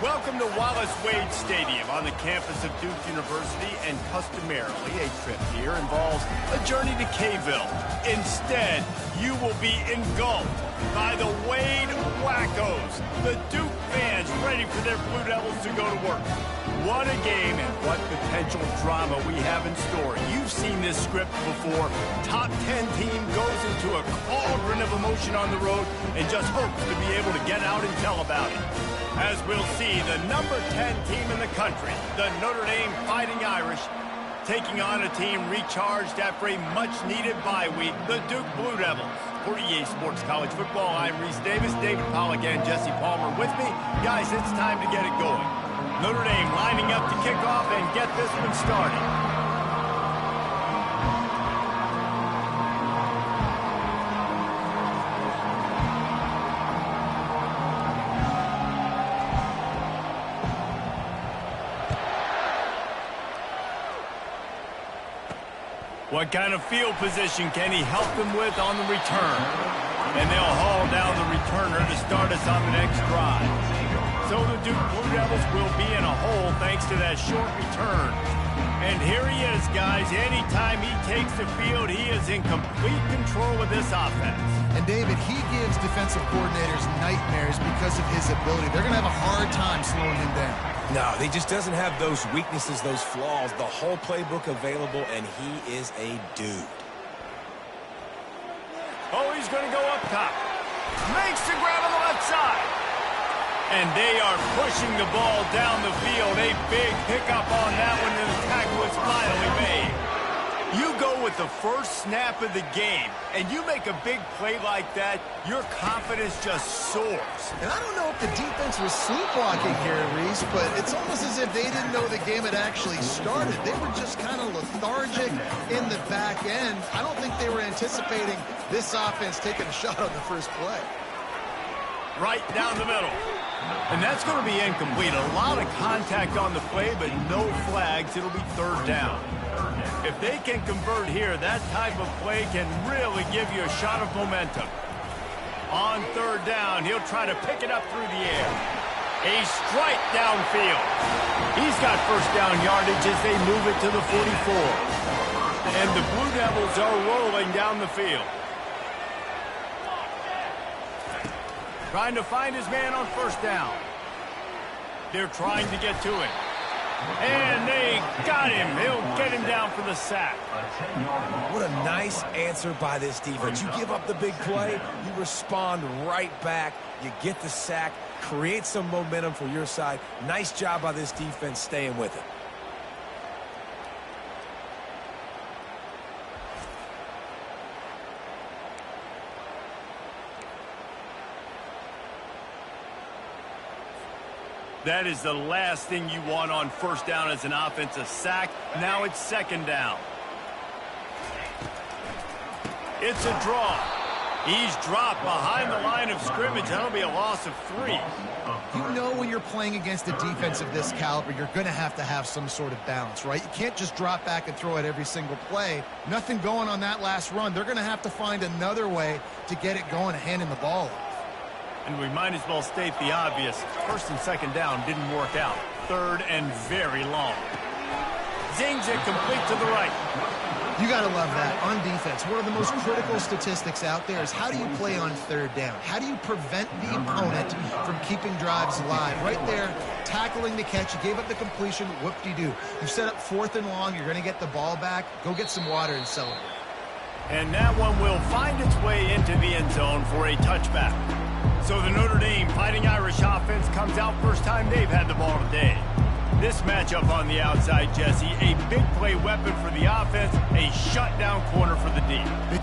Welcome to Wallace Wade Stadium on the campus of Duke University, and customarily a trip here involves a journey to K-ville. Instead, you will be engulfed by the Wade Wackos, the Duke fans ready for their Blue Devils to go to work. What a game and what potential drama we have in store. You've seen this script before. Top 10 team goes into a cauldron of emotion on the road and just hopes to be able to get out and tell about it. As we'll see, the number 10 team in the country, the Notre Dame Fighting Irish, taking on a team recharged after a much-needed bye week, the Duke Blue Devils. For EA Sports College Football, I'm Reese Davis, David Pollack, and Jesse Palmer with me. Guys, it's time to get it going. Notre Dame lining up to kick off and get this one started. What kind of field position can he help them with on the return? And they'll haul down the returner to start us on the next drive. So the Duke Blue Devils will be in a hole thanks to that short return. And here he is, guys. Anytime he takes the field, he is in complete control of this offense. And David, he gives defensive coordinators nightmares because of his ability. They're going to have a hard time slowing him down. No, he just doesn't have those weaknesses, those flaws, the whole playbook available, and he is a dude. Oh, he's going to go up top. Makes the grab on the left side. And they are pushing the ball down the field. A big pickup on that one, and the tackle was finally made. You go with the first snap of the game, and you make a big play like that, your confidence just soars. And I don't know if the defense was sleepwalking here, Reese, but it's almost as if they didn't know the game had actually started. They were just kind of lethargic in the back end. I don't think they were anticipating this offense taking a shot on the first play. Right down the middle. And that's going to be incomplete. A lot of contact on the play, but no flags. It'll be third down. If they can convert here, that type of play can really give you a shot of momentum. On third down, he'll try to pick it up through the air. A strike downfield. He's got first down yardage as they move it to the 44. And the Blue Devils are rolling down the field. Trying to find his man on first down. They're trying to get to him. And they got him. He'll get him down for the sack. What a nice answer by this defense. You give up the big play, you respond right back, you get the sack, create some momentum for your side. Nice job by this defense staying with it. That is the last thing you want on first down as an offensive sack. Now it's second down. It's a draw. He's dropped behind the line of scrimmage. That'll be a loss of 3. You know when you're playing against a defense of this caliber, you're going to have some sort of balance, right? You can't just drop back and throw it every single play. Nothing going on that last run. They're going to have to find another way to get it going, handing the ball off. And we might as well state the obvious. First and second down didn't work out. Third and very long. Zings it complete to the right. You got to love that. On defense, one of the most critical statistics out there is how do you play on third down? How do you prevent the opponent from keeping drives alive? Right there, tackling the catch. You gave up the completion. Whoop-de-doo. You set up fourth and long. You're going to get the ball back. Go get some water and celebrate. And that one will find its way into the end zone for a touchback. So the Notre Dame Fighting Irish offense comes out first time they've had the ball today. This matchup on the outside, Jesse, a big play weapon for the offense, a shutdown corner for the D.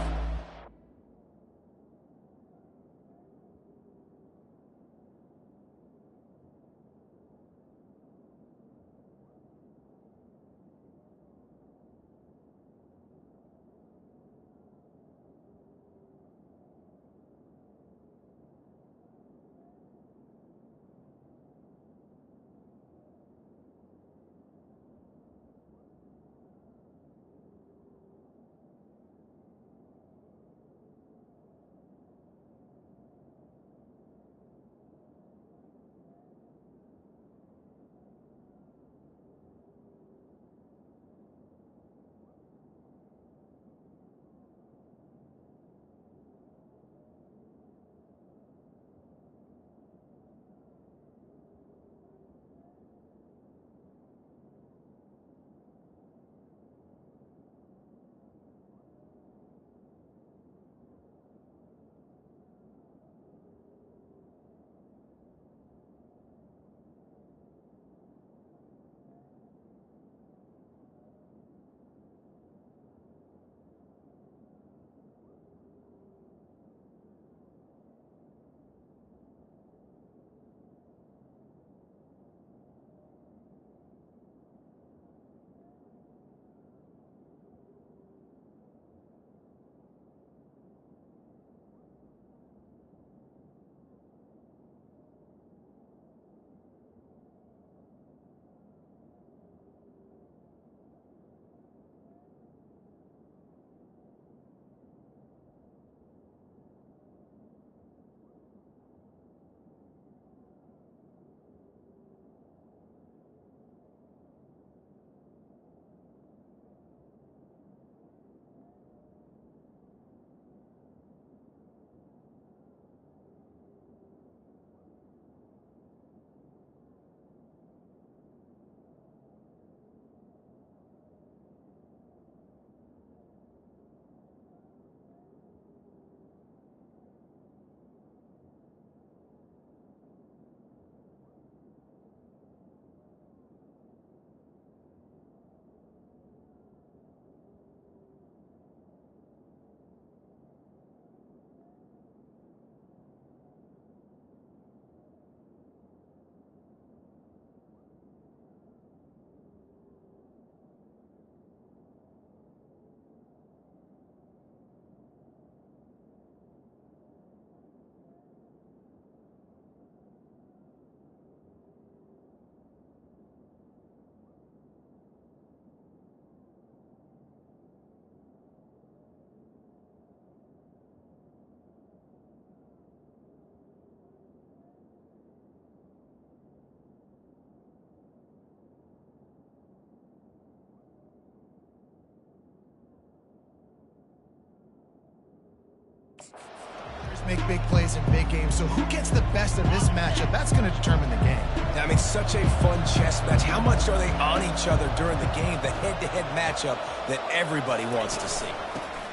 Make big plays in big games, so who gets the best of this matchup? That's going to determine the game. I mean, such a fun chess match. How much are they on each other during the game? The head-to-head matchup that everybody wants to see.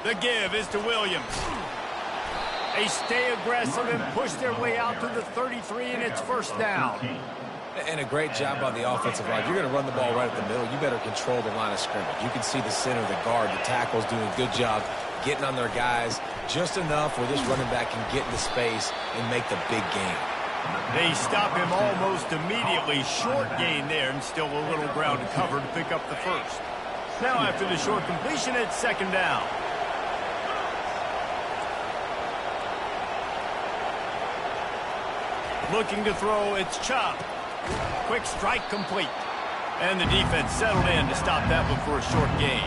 The give is to Williams. They stay aggressive and push their way out to the 33, and it's first down. And a great job by the offensive line. You're going to run the ball right at the middle. You better control the line of scrimmage. You can see the center, the guard, the tackle's doing a good job getting on their guys just enough where this running back can get into space and make the big game. They stop him almost immediately. Short gain there, and still a little ground to cover to pick up the first. Now after the short completion, it's second down. Looking to throw, it's Chop. Quick strike complete. And the defense settled in to stop that one for a short gain.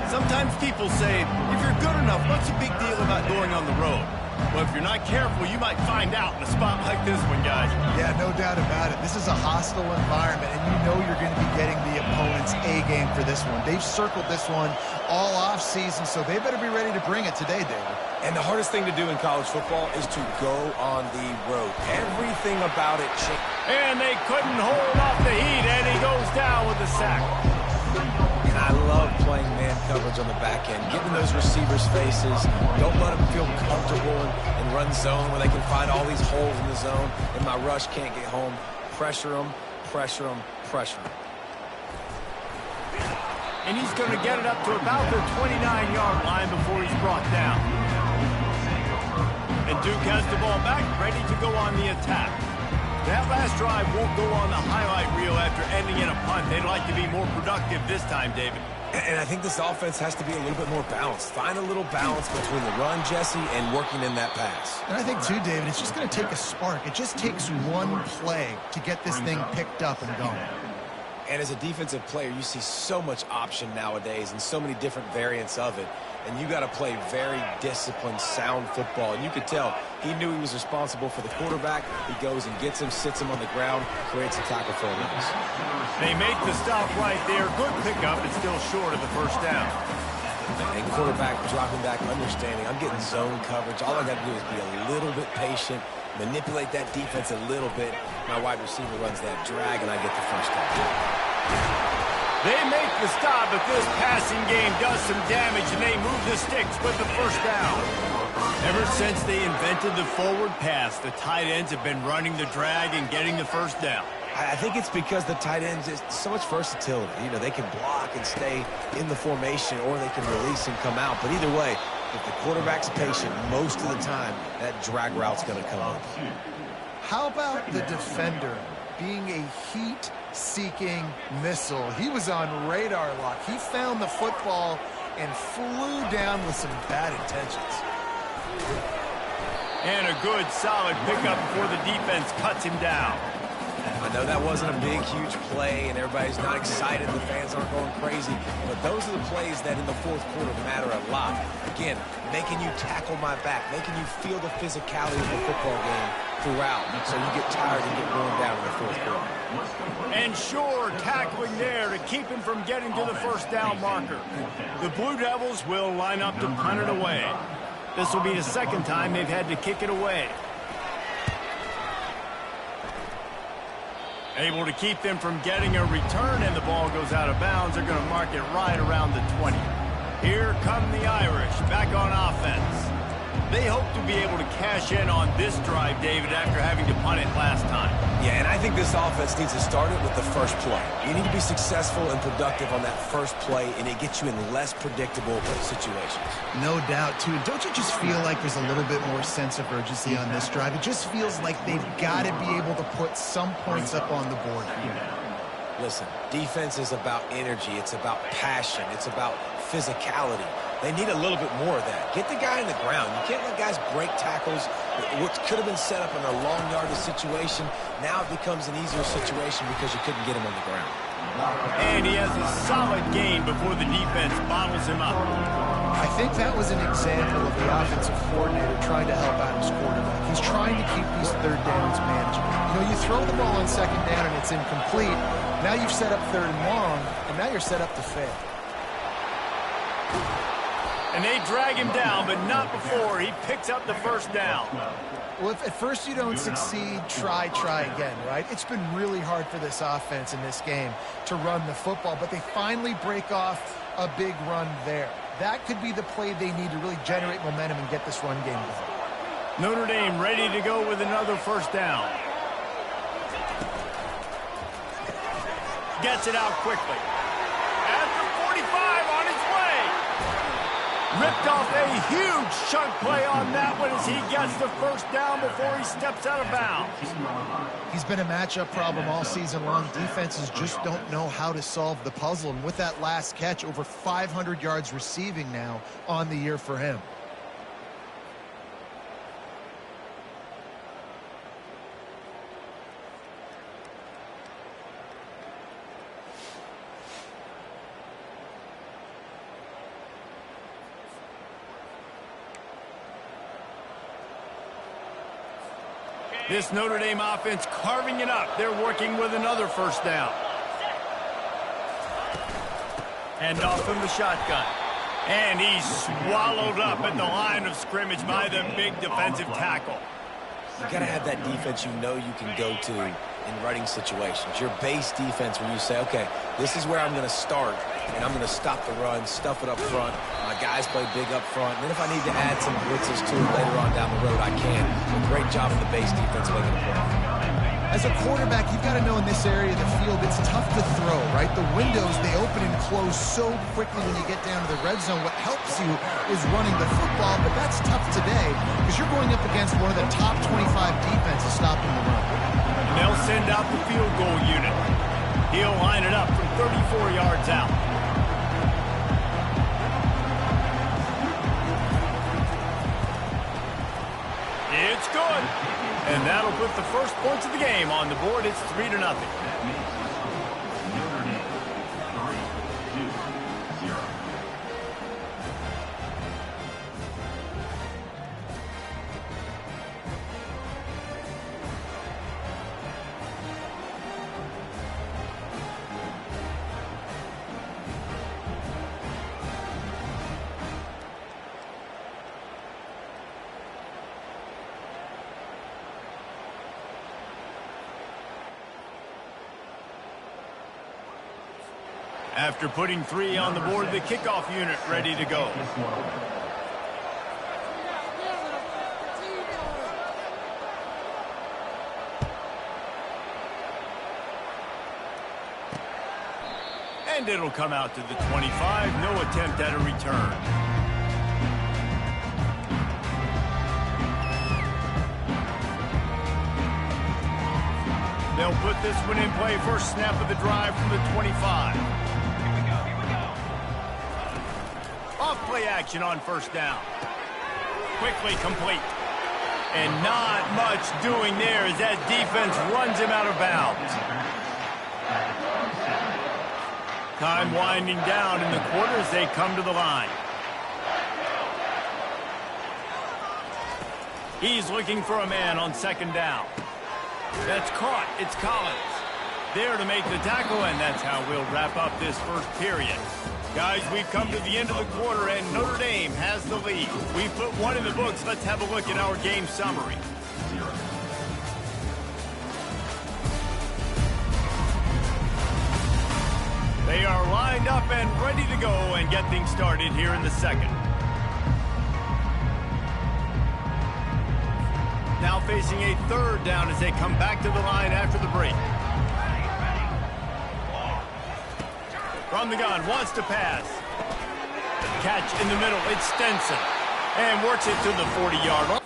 Sometimes people say, if you're good enough, what's the big deal about going on the road? Well, if you're not careful, you might find out in a spot like this one, guys. Yeah, no doubt about it. This is a hostile environment, and you know you're going to be getting the opponent's A game for this one. They've circled this one all offseason, so they better be ready to bring it today, David. And the hardest thing to do in college football is to go on the road. Everything about it changed. And they couldn't hold off the heat, and he goes down with a sack. And I love playing man coverage on the back end, getting those receivers' faces. Don't let them feel comfortable and run zone where they can find all these holes in the zone, and my rush can't get home. Pressure them, pressure them, pressure them. And he's going to get it up to about the 29-yard line before he's brought down. And Duke has the ball back, ready to go on the attack. That last drive won't go on the highlight reel after ending in a punt. They'd like to be more productive this time, David. And I think this offense has to be a little bit more balanced. Find a little balance between the run, Jesse, and working in that pass. And I think, too, David, it's just going to take a spark. It just takes one play to get this thing picked up and going. And as a defensive player, you see so much option nowadays and so many different variants of it. And you got to play very disciplined, sound football. And you could tell he knew he was responsible for the quarterback. He goes and gets him, sits him on the ground, creates a tackle for a loss. They make the stop right there. Good pickup. It's still short of the first down. And quarterback dropping back, understanding I'm getting zone coverage. All I got to do is be a little bit patient, manipulate that defense a little bit. My wide receiver runs that drag, and I get the first down. They make the stop, but this passing game does some damage, and they move the sticks with the first down. Ever since they invented the forward pass, the tight ends have been running the drag and getting the first down. I think it's because the tight ends is so much versatility. You know, they can block and stay in the formation, or they can release and come out. But either way, if the quarterback's patient, most of the time, that drag route's going to come up. How about the defender being a heat-seeking missile? He was on radar lock. He found the football and flew down with some bad intentions. And a good, solid pickup before the defense cuts him down. I know that wasn't a big, huge play, and everybody's not excited. The fans aren't going crazy. But those are the plays that in the fourth quarter matter a lot. Again, making you tackle my back, making you feel the physicality of the football game throughout, so you get tired and get worn down in the fourth quarter. And sure, tackling there to keep him from getting to the first down marker. The Blue Devils will line up to punt it away. This will be the second time they've had to kick it away. Able to keep them from getting a return, and the ball goes out of bounds. They're going to mark it right around the 20. Here come the Irish back on offense. They hope to be able to cash in on this drive, David, after having to punt it last time. Yeah, and I think this offense needs to start it with the first play. You need to be successful and productive on that first play, and it gets you in less predictable situations. No doubt, too. Don't you just feel like there's a little bit more sense of urgency on this drive? It just feels like they've got to be able to put some points up on the board here. Listen, defense is about energy. It's about passion. It's about physicality. They need a little bit more of that. Get the guy in the ground. You can't let guys break tackles. What could have been set up in a long yardage situation, now it becomes an easier situation because you couldn't get him on the ground. And he has a solid gain before the defense bottles him up. I think that was an example of the offensive coordinator trying to help out his quarterback. He's trying to keep these third downs manageable. You know, you throw the ball on second down and it's incomplete. Now you've set up third and long, and now you're set up to fail. And they drag him down, but not before he picks up the first down. Well, if at first you don't succeed, try again, right? It's been really hard for this offense in this game to run the football, but they finally break off a big run there. That could be the play they need to really generate momentum and get this run game going. Notre Dame ready to go with another first down. Gets it out quickly. At the 45 on its way. Ripped off a huge chunk play on that one as he gets the first down before he steps out of bounds. He's been a matchup problem all season long. Defenses just don't know how to solve the puzzle. And with that last catch, over 500 yards receiving now on the year for him. This Notre Dame offense carving it up. They're working with another first down. And off from the shotgun. And he's swallowed up at the line of scrimmage by the big defensive tackle. You got to have that defense you know you can go to in running situations. Your base defense where you say, okay, this is where I'm going to start, and I'm going to stop the run, stuff it up front. My guys play big up front. And then if I need to add some blitzes to it later on down the road, I can. So great job of the base defense making a play. As a quarterback, you've got to know in this area of the field, it's tough to throw, right? The windows, they open and close so quickly when you get down to the red zone. What helps you is running the football, but that's tough today because you're going up against one of the top 25 defenses stopping the run. And they'll send out the field goal unit. He'll line it up from 34 yards out. It's good. And that'll put the first points of the game on the board. It's 3-0. After putting 3 on the board, the kickoff unit ready to go. And it'll come out to the 25. No attempt at a return. They'll put this one in play. First snap of the drive from the 25. Off play action on first down. Quickly complete. And not much doing there as that defense runs him out of bounds. Time winding down in the quarter as they come to the line. He's looking for a man on second down. That's caught. It's Collins. There to make the tackle, and that's how we'll wrap up this first period. Guys, we've come to the end of the quarter, and Notre Dame has the lead. We put 1 in the books. Let's have a look at our game summary. They are lined up and ready to go and get things started here in the second. Now facing a third down as they come back to the line after the break. From the gun, wants to pass. Catch in the middle, it's Stenson. And works it to the 40-yard line.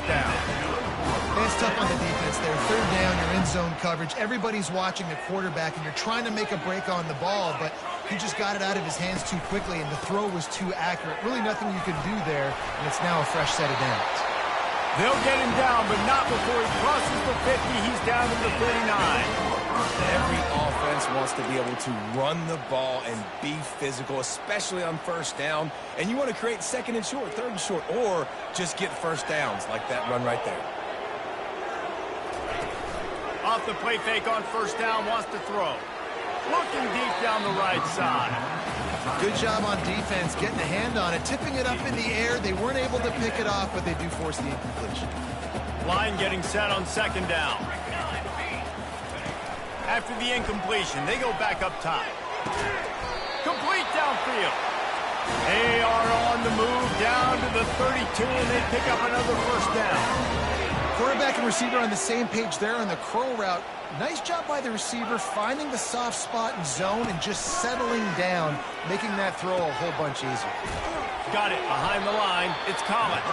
Down. It's tough on the defense there. Third down, you're in zone coverage. Everybody's watching the quarterback, and you're trying to make a break on the ball, but he just got it out of his hands too quickly, and the throw was too accurate. Really nothing you can do there, and it's now a fresh set of downs. They'll get him down, but not before he crosses the 50. He's down to the 49. Every offense wants to be able to run the ball and be physical, especially on first down. And you want to create second and short, third and short, or just get first downs like that run right there. Off the play fake on first down, wants to throw. Looking deep down the right side. Good job on defense, getting a hand on it, tipping it up in the air. They weren't able to pick it off, but they do force the incompletion. Line getting set on second down. After the incompletion, they go back up top. Complete downfield. They are on the move down to the 32, and they pick up another first down. Quarterback and receiver on the same page there on the curl route. Nice job by the receiver finding the soft spot in zone and just settling down, making that throw a whole bunch easier. Got it behind the line. It's Collins.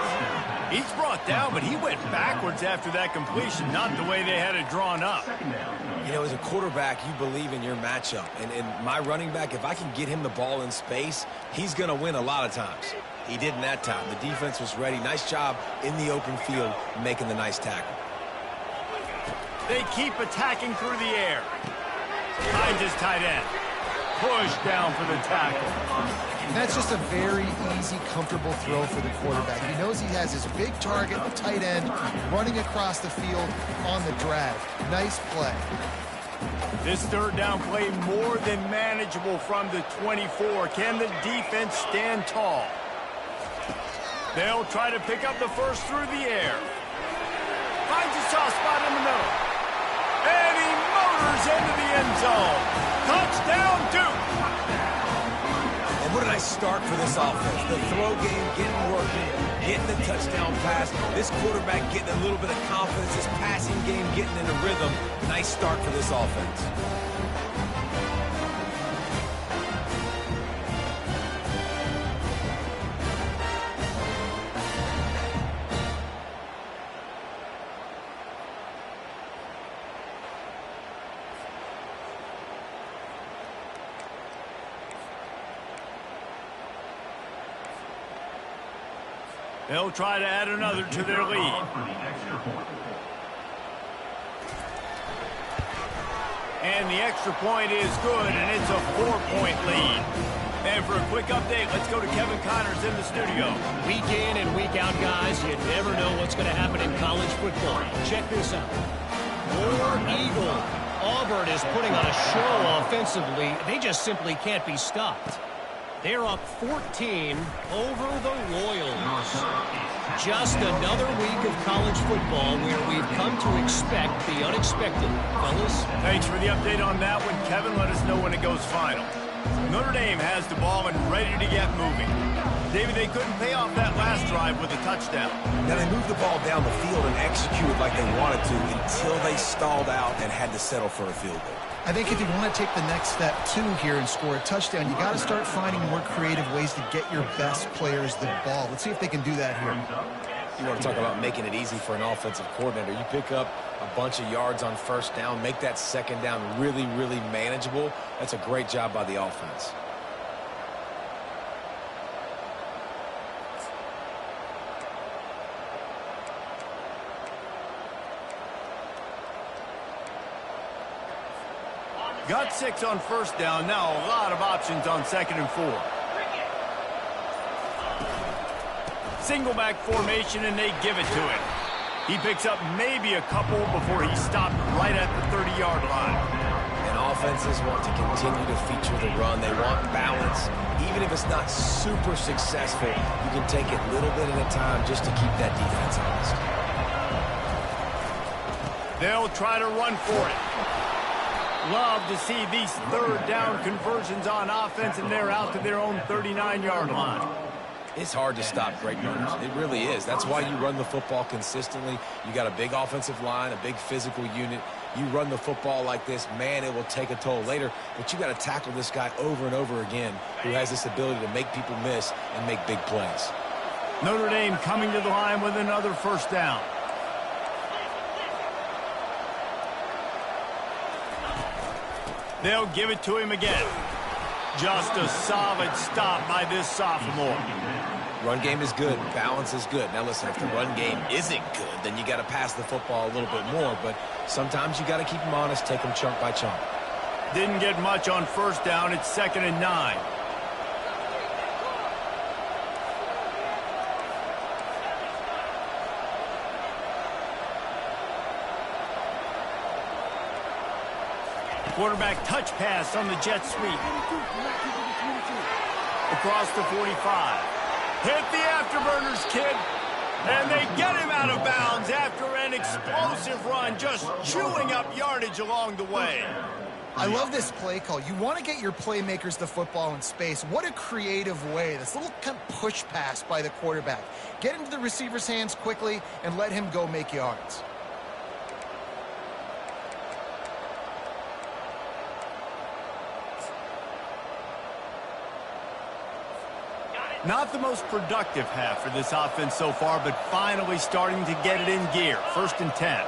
He's brought down, but he went backwards after that completion, not the way they had it drawn up. You know, as a quarterback, you believe in your matchup. And my running back, if I can get him the ball in space, he's going to win a lot of times. He didn't that time. The defense was ready. Nice job in the open field making the nice tackle. They keep attacking through the air. Finds his tight end. Push down for the tackle. That's just a very easy, comfortable throw for the quarterback. He knows he has his big target, the tight end, running across the field on the drag. Nice play. This third down play more than manageable from the 24. Can the defense stand tall? They'll try to pick up the first through the air. Finds a soft spot in the middle. And he motors into the end zone. Touchdown, Duke. And what a nice start for this offense. The throw game getting working, getting the touchdown pass. This quarterback getting a little bit of confidence. This passing game getting in a rhythm. Nice start for this offense. They'll try to add another to their lead. And the extra point is good, and it's a 4-point lead. And for a quick update, let's go to Kevin Connors in the studio. Week in and week out, guys, you never know what's going to happen in college football. Check this out. War Eagle. Auburn is putting on a show offensively. They just simply can't be stopped. They're up 14 over the Royals. Just another week of college football where we've come to expect the unexpected. Fellas? Thanks for the update on that one, Kevin. Let us know when it goes final. Notre Dame has the ball and ready to get moving. David, they couldn't pay off that last drive with a touchdown. Now, they moved the ball down the field and executed like they wanted to until they stalled out and had to settle for a field goal. I think if you want to take the next step, too, here and score a touchdown, you got to start finding more creative ways to get your best players the ball. Let's see if they can do that here. You want to talk about making it easy for an offensive coordinator. You pick up a bunch of yards on first down, make that second down really, really manageable. That's a great job by the offense. Got 6 on first down. Now a lot of options on 2nd and 4. Single back formation, and they give it to him. He picks up maybe a couple before he stopped right at the 30-yard line. And offenses want to continue to feature the run. They want balance. Even if it's not super successful, you can take it little bit at a time just to keep that defense honest. They'll try to run for it. Love to see these third down conversions on offense, and they're out to their own 39-yard line. It's hard to stop great runners. It really is. That's why you run the football consistently. You got a big offensive line, a big physical unit. You run the football like this, man, it will take a toll later. But you got to tackle this guy over and over again who has this ability to make people miss and make big plays. Notre Dame coming to the line with another first down. They'll give it to him again. Just a solid stop by this sophomore. Run game is good. Balance is good. Now, listen, if the run game isn't good, then you got to pass the football a little bit more. But sometimes you got to keep them honest, take them chunk by chunk. Didn't get much on first down. It's 2nd and 9. Quarterback touch pass on the jet sweep. Across the 45. Hit the afterburners, kid. And they get him out of bounds after an explosive run, just chewing up yardage along the way. I love this play call. You want to get your playmakers the football in space. What a creative way. This little kind of push pass by the quarterback. Get into the receiver's hands quickly and let him go make yards. Not the most productive half for this offense so far, but finally starting to get it in gear. 1st and 10.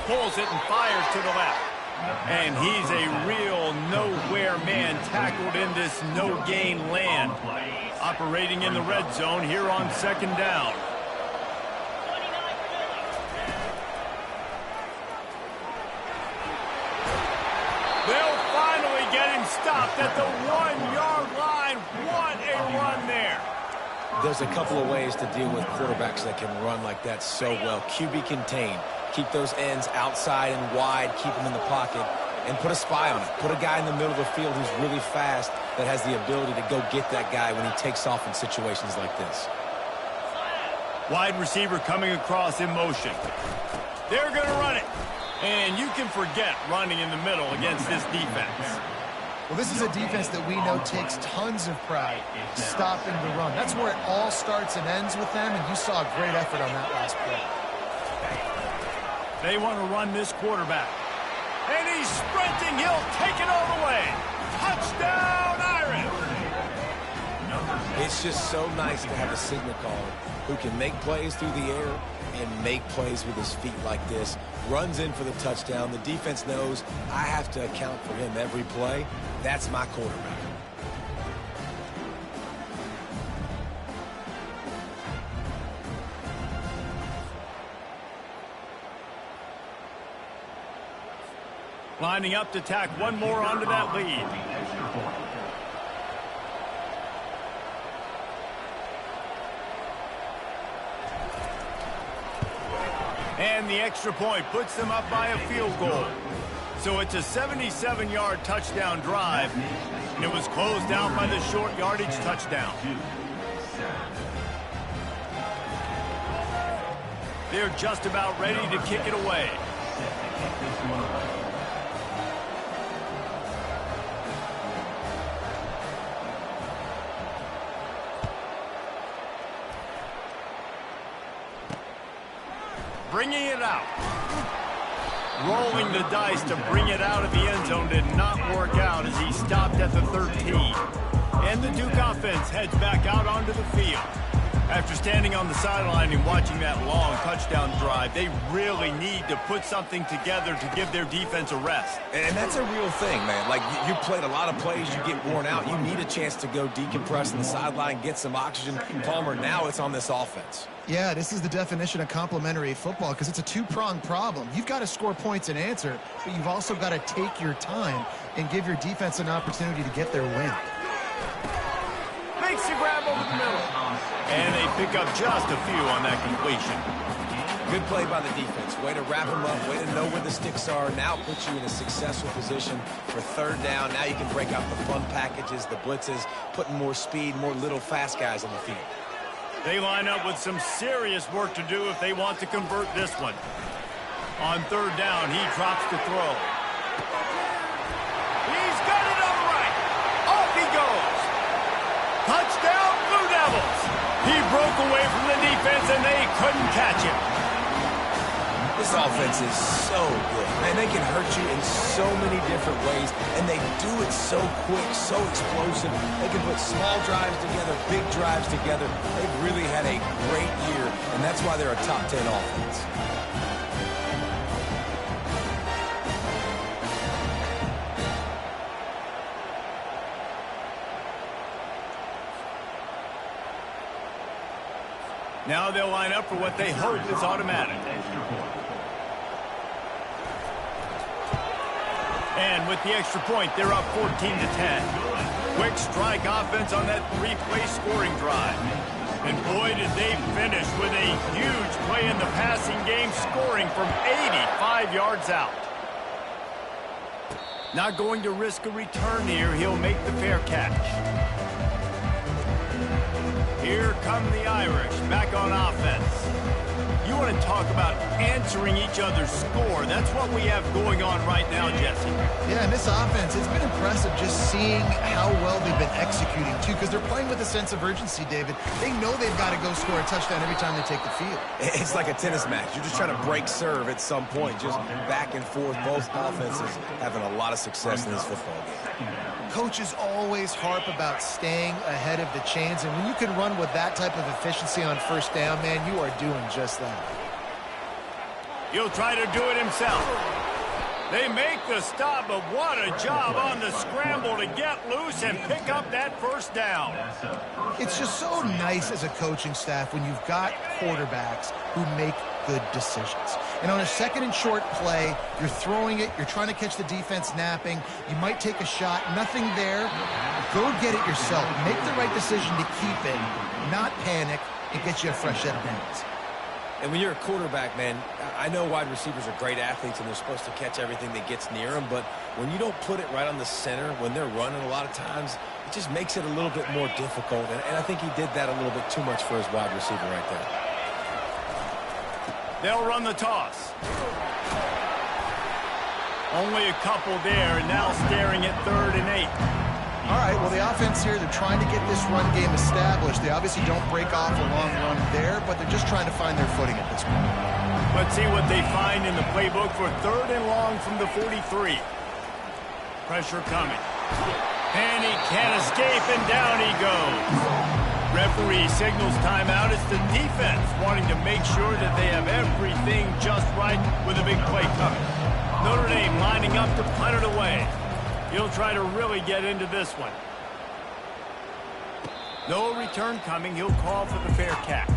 Pulls it and fires to the left. And he's a real nowhere man tackled in this no-gain land. Operating in the red zone here on 2nd down. They'll finally get him stopped at the 1-yard line. What a run there. There's a couple of ways to deal with quarterbacks that can run like that so well. QB contain. Keep those ends outside and wide. Keep them in the pocket. And put a spy on it. Put a guy in the middle of the field who's really fast that has the ability to go get that guy when he takes off in situations like this. Wide receiver coming across in motion. They're going to run it. And you can forget running in the middle against this defense. Well, this is a defense that we know takes tons of pride stopping the run. That's where it all starts and ends with them, and you saw a great effort on that last play. They want to run this quarterback. And he's sprinting. He'll take it all the way. Touchdown, Irish! It's just so nice to have a signal caller who can make plays through the air and make plays with his feet like this. Runs in for the touchdown. The defense knows I have to account for him every play. That's my quarterback. Lining up to tack one more onto that lead. And the extra point puts them up by a field goal. So it's a 77-yard touchdown drive. And it was closed out by the short yardage touchdown. They're just about ready to kick it away. Bringing it out. Rolling the dice to bring it out of the end zone did not work out as he stopped at the 13. And the Duke offense heads back out onto the field. After standing on the sideline and watching that long touchdown drive, they really need to put something together to give their defense a rest. And that's a real thing, man. Like, you played a lot of plays, you get worn out. You need a chance to go decompress on the sideline, get some oxygen. Palmer, now it's on this offense. Yeah, this is the definition of complementary football because it's a two-pronged problem. You've got to score points and answer, but you've also got to take your time and give your defense an opportunity to get their win. Makes the grab over the middle. And they pick up just a few on that completion. Good play by the defense. Way to wrap them up. Way to know where the sticks are. Now puts you in a successful position for 3rd down. Now you can break out the fun packages, the blitzes, putting more speed, more little fast guys on the field. They line up with some serious work to do if they want to convert this one. On 3rd down, he drops the throw. He's got it upright. Off he goes. Touchdown, Blue Devils. He broke away from the defense, and they couldn't catch him. This offense is so good. Man, they can hurt you in so many different ways, and they do it so quick, so explosive. They can put small drives together, big drives together. They've really had a great year, and that's why they're a top 10 offense. Now they'll line up for what they hope is automatic. And with the extra point, they're up 14-10. Quick strike offense on that three-play scoring drive. And boy, did they finish with a huge play in the passing game, scoring from 85 yards out. Not going to risk a return here. He'll make the fair catch. Here come the Irish, back on offense. You want to talk about answering each other's score. That's what we have going on right now, Jesse. Yeah, and this offense, it's been impressive just seeing how well they've been executing, too, because they're playing with a sense of urgency, David. They know they've got to go score a touchdown every time they take the field. It's like a tennis match. You're just trying to break serve at some point, just back and forth. Both offenses having a lot of success in this football game. Coaches always harp about staying ahead of the chains, and when you can run with that type of efficiency on first down, man, you are doing just that. He'll try to do it himself. They make the stop, but what a job on the scramble to get loose and pick up that first down. It's just so nice as a coaching staff when you've got quarterbacks who make good decisions. And on a second and short play, you're throwing it, you're trying to catch the defense napping, you might take a shot, nothing there. Go get it yourself. Make the right decision to keep it, not panic, and get you a fresh set of downs. And when you're a quarterback, man, I know wide receivers are great athletes and they're supposed to catch everything that gets near them, but when you don't put it right on the center, when they're running a lot of times, it just makes it a little bit more difficult. And I think he did that a little bit too much for his wide receiver right there. They'll run the toss. Only a couple there, and now staring at 3rd and 8. All right, well, the offense here, they're trying to get this run game established. They obviously don't break off a long run there, but they're just trying to find their footing at this point. Let's see what they find in the playbook for 3rd and long from the 43. Pressure coming. And he can't escape, and down he goes. Referee signals timeout. It's the defense wanting to make sure that they have everything just right with a big play coming. Notre Dame lining up to punt it away. He'll try to really get into this one. No return coming. He'll call for the fair catch.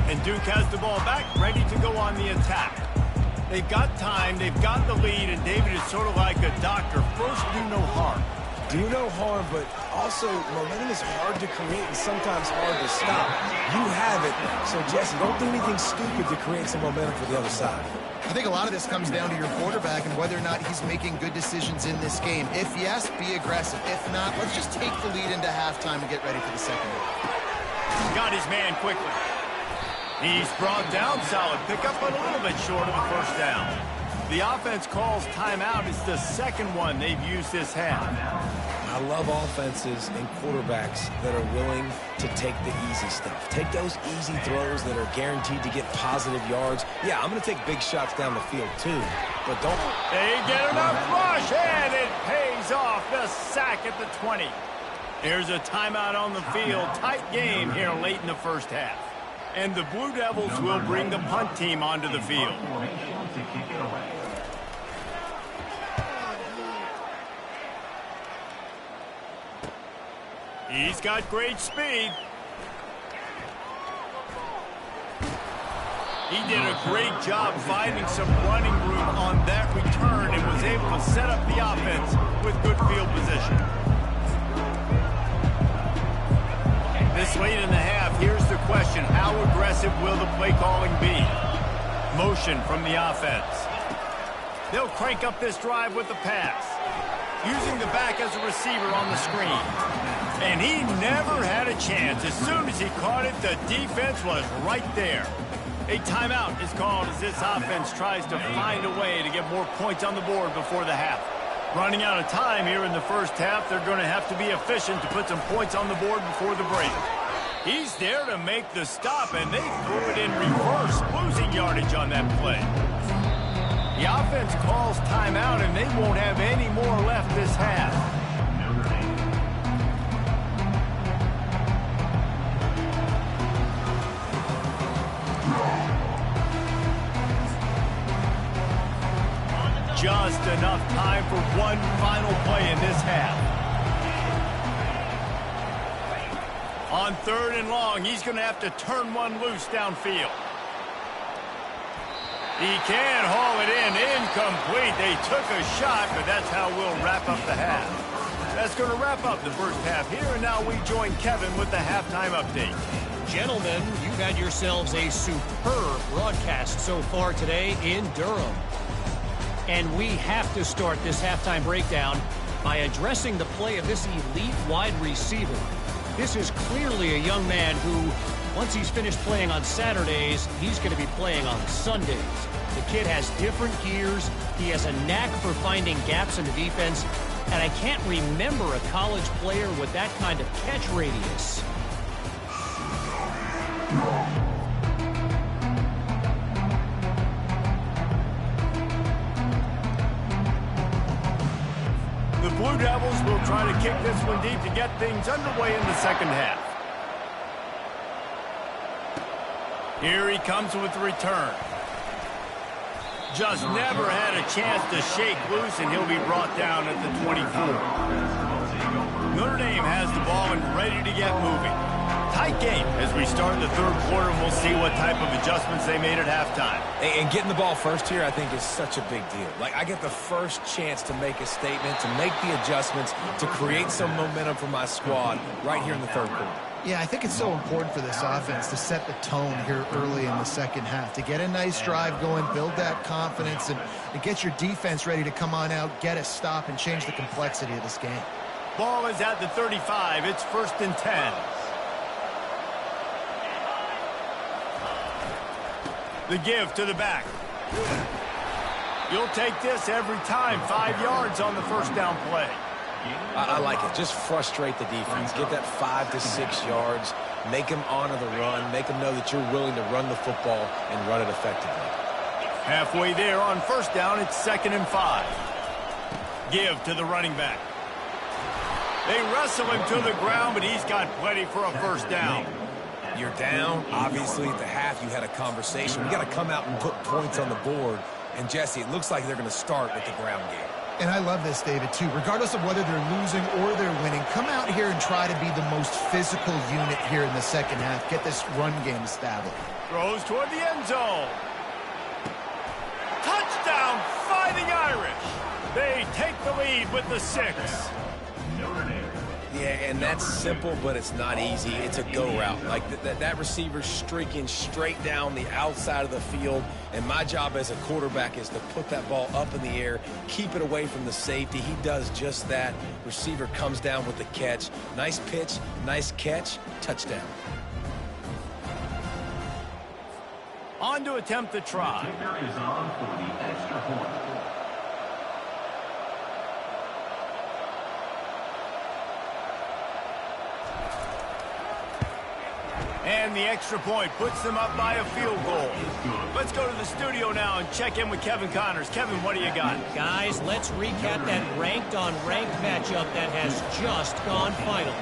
And Duke has the ball back, ready to go on the attack. They've got time. They've got the lead, and David is sort of like a doctor. First, do no harm. Do no harm, but also momentum is hard to create and sometimes hard to stop. You have it, so Jesse, don't do anything stupid to create some momentum for the other side. I think a lot of this comes down to your quarterback and whether or not he's making good decisions in this game. If yes, be aggressive. If not, let's just take the lead into halftime and get ready for the second half. Got his man quickly. He's brought down solid pickup, but a little bit short of a first down. The offense calls timeout. It's the second one they've used this half. I love offenses and quarterbacks that are willing to take the easy stuff. Take those easy throws that are guaranteed to get positive yards. Yeah, I'm going to take big shots down the field too, but don't... They get enough rush, and it pays off. The sack at the 20. Here's a timeout on the field. Tight game here late in the first half. And the Blue Devils will bring the punt team onto the field. He's got great speed. He did a great job finding some running room on that return and was able to set up the offense with good field position. This late in the half, here's the question. How aggressive will the play calling be? Motion from the offense. They'll crank up this drive with the pass. Using the back as a receiver on the screen. And he never had a chance. As soon as he caught it, the defense was right there. A timeout is called as this offense tries to find a way to get more points on the board before the half. Running out of time here in the first half, they're going to have to be efficient to put some points on the board before the break. He's there to make the stop, and they threw it in reverse, losing yardage on that play. The offense calls timeout, and they won't have any more left this half. Just enough time for one final play in this half. On 3rd and long, he's going to have to turn one loose downfield. He can haul it in. Incomplete. They took a shot, but that's how we'll wrap up the half. That's going to wrap up the first half here, and now we join Kevin with the halftime update. Gentlemen, you've had yourselves a superb broadcast so far today in Durham. And we have to start this halftime breakdown by addressing the play of this elite wide receiver. This is clearly a young man who, once he's finished playing on Saturdays, he's going to be playing on Sundays. The kid has different gears. He has a knack for finding gaps in the defense. And I can't remember a college player with that kind of catch radius. The Blue Devils will try to kick this one deep to get things underway in the second half. Here he comes with the return. Just never had a chance to shake loose, and he'll be brought down at the 24. Notre Dame has the ball and ready to get moving. Tight game as we start the third quarter, and we'll see what type of adjustments they made at halftime. And getting the ball first here, I think, is such a big deal. Like, I get the first chance to make a statement, to make the adjustments, to create some momentum for my squad right here in the third quarter. Yeah, I think it's so important for this offense to set the tone here early in the second half, to get a nice drive going, build that confidence, and get your defense ready to come on out, get a stop, and change the complexity of this game. Ball is at the 35. It's 1st and 10. The give to the back. You'll take this every time. 5 yards on the first down play. I like it. Just frustrate the defense. Get that 5 to 6 yards. Make them honor the run. Make them know that you're willing to run the football and run it effectively. Halfway there on first down, it's 2nd and 5. Give to the running back. They wrestle him to the ground, but he's got plenty for a first down. You're down. Obviously, at the half, you had a conversation. We got to come out and put points on the board. And, Jesse, it looks like they're going to start with the ground game. And I love this, David, too. Regardless of whether they're losing or they're winning, come out here and try to be the most physical unit here in the second half. Get this run game established. Throws toward the end zone. Touchdown, Fighting Irish. They take the lead with the 6. Yeah, and that's simple, but it's not easy. It's a go route. Like that receiver's streaking straight down the outside of the field, and my job as a quarterback is to put that ball up in the air, keep it away from the safety. He does just that. Receiver comes down with the catch. Nice pitch, nice catch, touchdown. On to attempt the try. Is on for the extra point. And the extra point puts them up by a field goal. Let's go to the studio now and check in with Kevin Connors. Kevin, what do you got? Guys, let's recap that ranked-on-ranked matchup that has just gone final.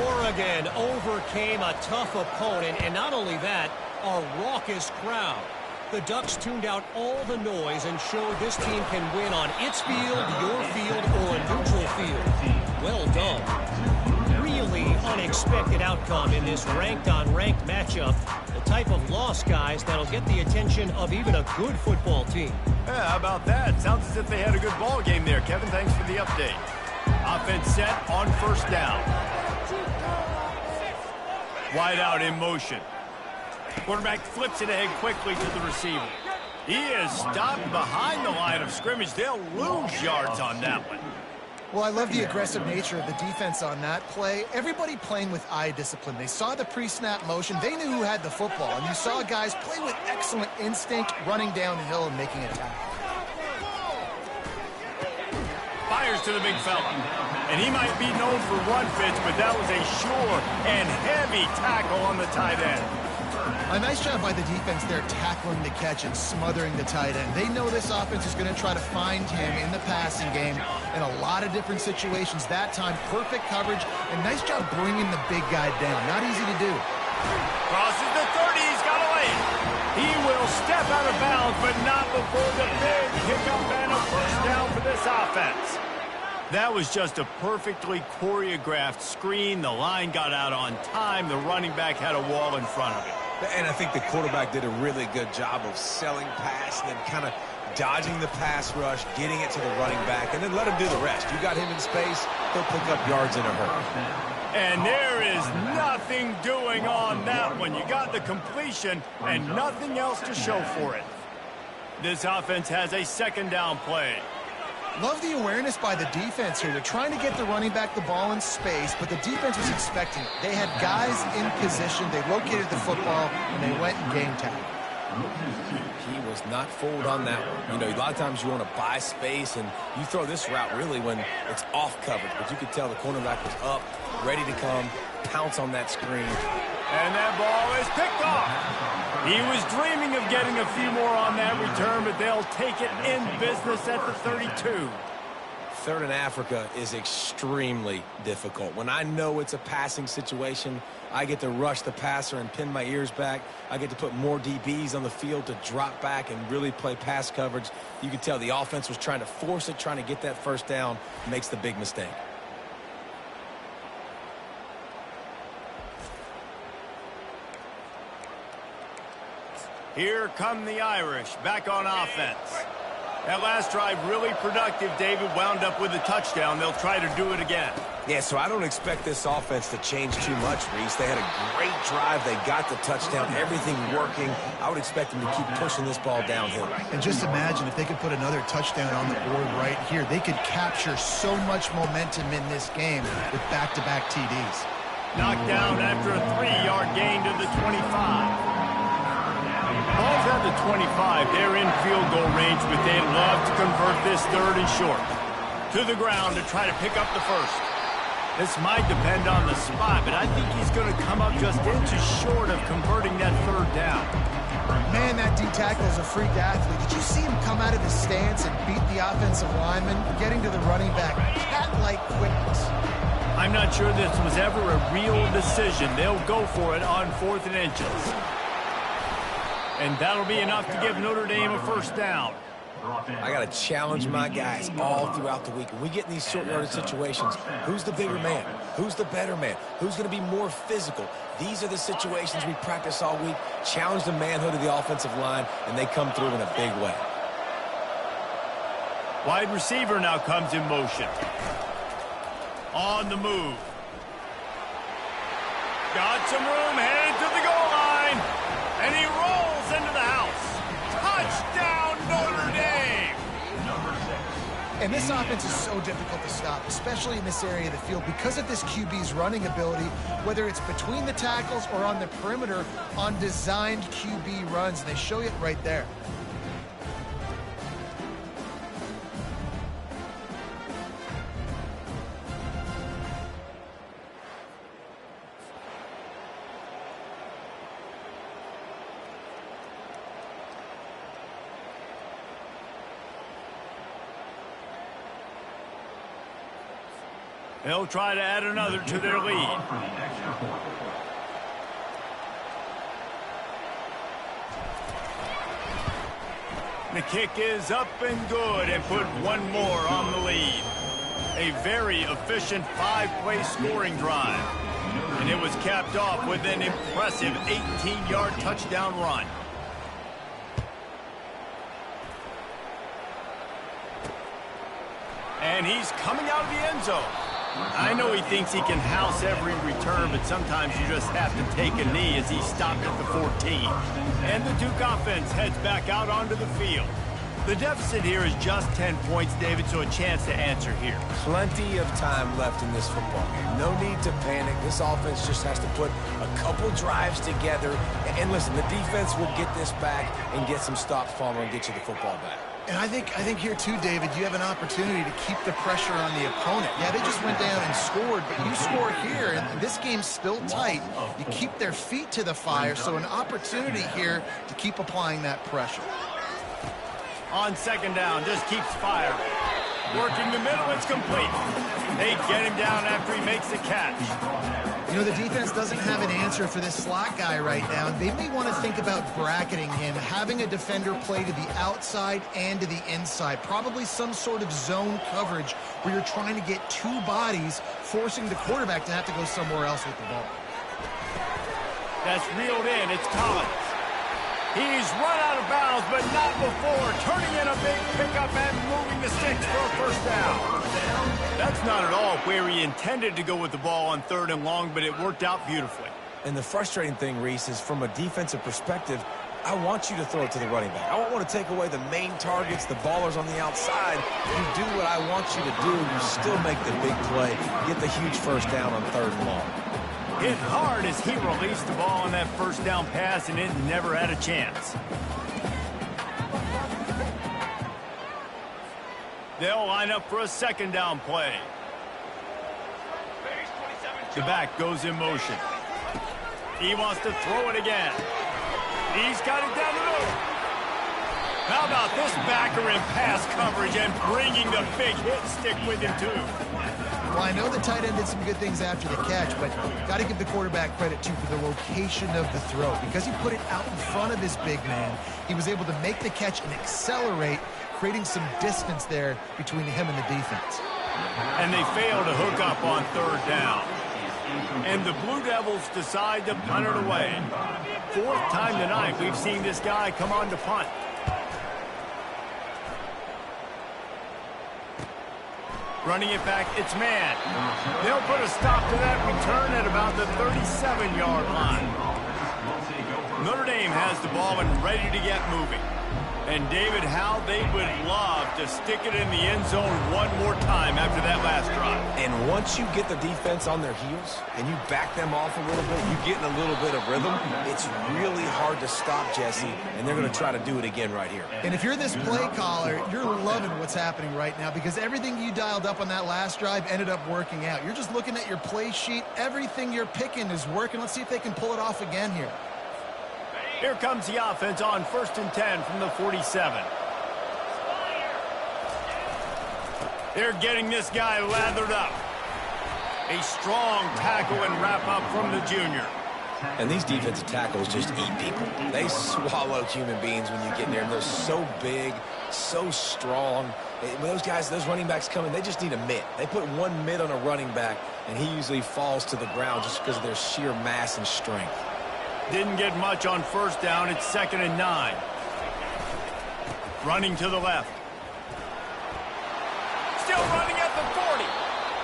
Oregon overcame a tough opponent, and not only that, a raucous crowd. The Ducks tuned out all the noise and showed this team can win on its field, your field, or a neutral field. Well done. Really unexpected outcome in this ranked-on-ranked matchup. The type of loss, guys, that'll get the attention of even a good football team. Yeah, how about that? Sounds as if they had a good ball game there. Kevin, thanks for the update. Offense set on first down. Wide out in motion. Quarterback flips it ahead quickly to the receiver. He is stopped behind the line of scrimmage. They'll lose yards on that one. Well, I love the aggressive nature of the defense on that play. Everybody playing with eye discipline. They saw the pre-snap motion. They knew who had the football. And you saw guys play with excellent instinct, running downhill and making a tackle. Fires to the big fella. And he might be known for run fits, but that was a sure and heavy tackle on the tight end. A nice job by the defense there tackling the catch and smothering the tight end. They know this offense is going to try to find him in the passing game in a lot of different situations. That time, perfect coverage, and nice job bringing the big guy down. Not easy to do. Crosses the 30, he's got away. He will step out of bounds, but not before the big pickup and a first down for this offense. That was just a perfectly choreographed screen. The line got out on time. The running back had a wall in front of him. And I think the quarterback did a really good job of selling pass and then kind of dodging the pass rush, getting it to the running back, and then let him do the rest. You got him in space, he'll pick up yards in a hurry. And there is nothing doing on that one. You got the completion and nothing else to show for it. This offense has a second down play. Love the awareness by the defense here. They're trying to get the running back the ball in space, but the defense was expecting it. They had guys in position. They located the football, and they went and game tackle. He was not fooled on that one. You know, a lot of times you want to buy space, and you throw this route really when it's off coverage. But you could tell the cornerback was up, ready to come, pounce on that screen. And that ball is picked off. He was dreaming of getting a few more on that return, but they'll take it in business at the 32. Third in Africa is extremely difficult. When I know it's a passing situation, I get to rush the passer and pin my ears back. I get to put more DBs on the field to drop back and really play pass coverage. You can tell the offense was trying to force it, trying to get that first down, makes the big mistake. Here come the Irish, back on offense. That last drive really productive. David wound up with a touchdown. They'll try to do it again. Yeah, so I don't expect this offense to change too much, Reese. They had a great drive. They got the touchdown, everything working. I would expect them to keep pushing this ball downhill. And just imagine if they could put another touchdown on the board right here. They could capture so much momentum in this game with back-to-back TDs. Knocked down after a 3-yard gain to the 25. Ball's at the 25. They're in field goal range, but they'd love to convert this third and short. To the ground to try to pick up the first. This might depend on the spot, but I think he's going to come up just inches short of converting that third down. Man, that D-tackle is a freak athlete. Did you see him come out of his stance and beat the offensive lineman, getting to the running back? Cat-like quickness. I'm not sure this was ever a real decision. They'll go for it on 4th and inches. And that'll be enough to give Notre Dame a first down. I got to challenge my guys all throughout the week. When we get in these short-yardage situations, who's the bigger man? Who's the better man? Who's going to be more physical? These are the situations we practice all week. Challenge the manhood of the offensive line, and they come through in a big way. Wide receiver now comes in motion. On the move. Got some room, headed to the goal line. And he rolls into the house. Touchdown, Notre Dame! And this offense is so difficult to stop, especially in this area of the field, because of this QB's running ability, whether it's between the tackles or on the perimeter on designed QB runs. And they show it right there. They'll try to add another to their lead. The kick is up and good, and put one more on the lead. A very efficient 5-play scoring drive. And it was capped off with an impressive 18-yard touchdown run. And he's coming out of the end zone. I know he thinks he can house every return, but sometimes you just have to take a knee as he stopped at the 14. And the Duke offense heads back out onto the field. The deficit here is just 10 points, David, so a chance to answer here. Plenty of time left in this football game. No need to panic. This offense just has to put a couple drives together. And listen, the defense will get this back and get some stops, Farmer, and get you the football back. And I think here too, David, you have an opportunity to keep the pressure on the opponent. Yeah, they just went down and scored, but you score here, and this game's still tight. You keep their feet to the fire, so an opportunity here to keep applying that pressure. On second down, just keeps firing. Working the middle, it's complete. They get him down after he makes the catch. You know, the defense doesn't have an answer for this slot guy right now. They may want to think about bracketing him, having a defender play to the outside and to the inside. Probably some sort of zone coverage where you're trying to get two bodies, forcing the quarterback to have to go somewhere else with the ball. That's reeled in. It's Collins. He's run out of bounds, but not before. Turning in a big pickup and moving the sticks for a first down. That's not at all where he intended to go with the ball on third and long, but it worked out beautifully. And the frustrating thing, Reese, is from a defensive perspective, I want you to throw it to the running back. I don't want to take away the main targets, the ballers on the outside. You do what I want you to do. You still make the big play. Get the huge first down on third and long. Hit hard as he released the ball on that first down pass, and it never had a chance. They'll line up for a second down play. The back goes in motion. He wants to throw it again. He's got it down the middle. How about this backer in pass coverage and bringing the big hit stick with him, too? Well, I know the tight end did some good things after the catch, but got to give the quarterback credit, too, for the location of the throw. Because he put it out in front of his big man, he was able to make the catch and accelerate, creating some distance there between him and the defense. And they fail to hook up on third down. And the Blue Devils decide to punt it away. Fourth time tonight we've seen this guy come on to punt. Running it back, it's man. They'll put a stop to that return at about the 37-yard line. Notre Dame has the ball and ready to get moving. And David, how they would love to stick it in the end zone one more time after that last drive. And once you get the defense on their heels and you back them off a little bit, you get in a little bit of rhythm, it's really hard to stop, Jesse, and they're going to try to do it again right here. And if you're this play caller, you're loving what's happening right now because everything you dialed up on that last drive ended up working out. You're just looking at your play sheet. Everything you're picking is working. Let's see if they can pull it off again here. Here comes the offense on 1st and 10 from the 47. They're getting this guy lathered up. A strong tackle and wrap up from the junior. And these defensive tackles just eat people. They swallow human beings when you get in there. And they're so big, so strong. When those guys, those running backs come in, they just need a mitt. They put one mitt on a running back, and he usually falls to the ground just because of their sheer mass and strength. Didn't get much on first down. It's 2nd and 9. Running to the left. Still running at the 40.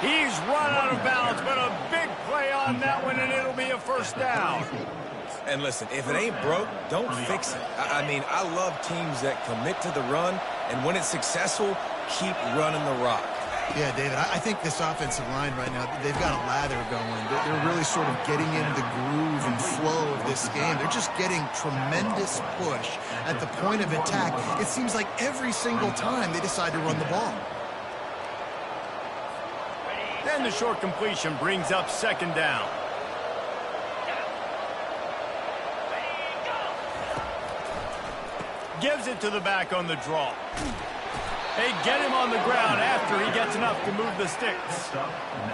He's run out of bounds, but a big play on that one, and it'll be a first down. And listen, if it ain't broke, don't fix it. I mean, I love teams that commit to the run, and when it's successful, keep running the rock. Yeah, David, I think this offensive line right now, they've got a lather going. They're really sort of getting in the groove and flow of this game. They're just getting tremendous push at the point of attack. It seems like every single time they decide to run the ball. Then the short completion brings up 2nd down. Gives it to the back on the draw. They get him on the ground after he gets enough to move the sticks.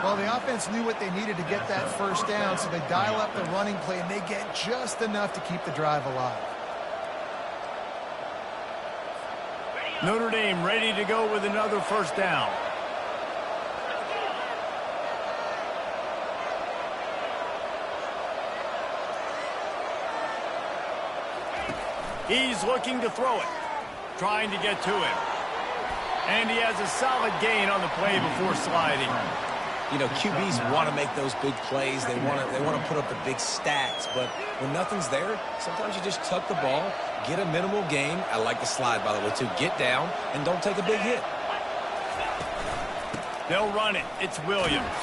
Well, the offense knew what they needed to get that first down, so they dial up the running play, and they get just enough to keep the drive alive. Notre Dame ready to go with another first down. He's looking to throw it, trying to get to him. And he has a solid gain on the play before sliding. You know, QBs want to make those big plays. They want to put up the big stats. But when nothing's there, sometimes you just tuck the ball, get a minimal gain. I like the slide, by the way, too. Get down and don't take a big hit. They'll run it. It's Williams.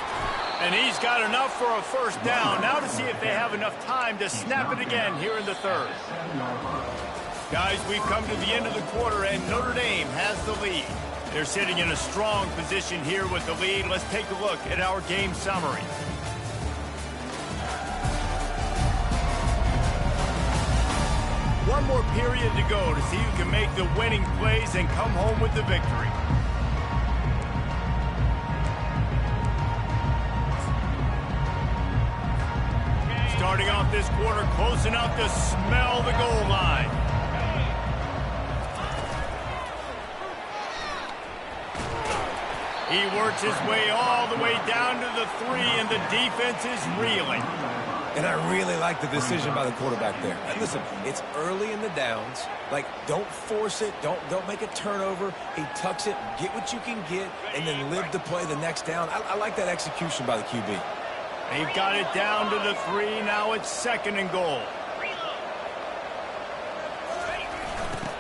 And he's got enough for a first down. Now to see if they have enough time to snap it again here in the third. Guys, we've come to the end of the quarter, and Notre Dame has the lead. They're sitting in a strong position here with the lead. Let's take a look at our game summary. One more period to go to see who can make the winning plays and come home with the victory. Starting off this quarter close enough to smell the goal line. He works his way all the way down to the 3, and the defense is reeling. And I really like the decision by the quarterback there. And listen, it's early in the downs. Like, don't force it. Don't make a turnover. He tucks it, get what you can get, and then live to play the next down. I like that execution by the QB. They've got it down to the 3. Now it's 2nd and goal.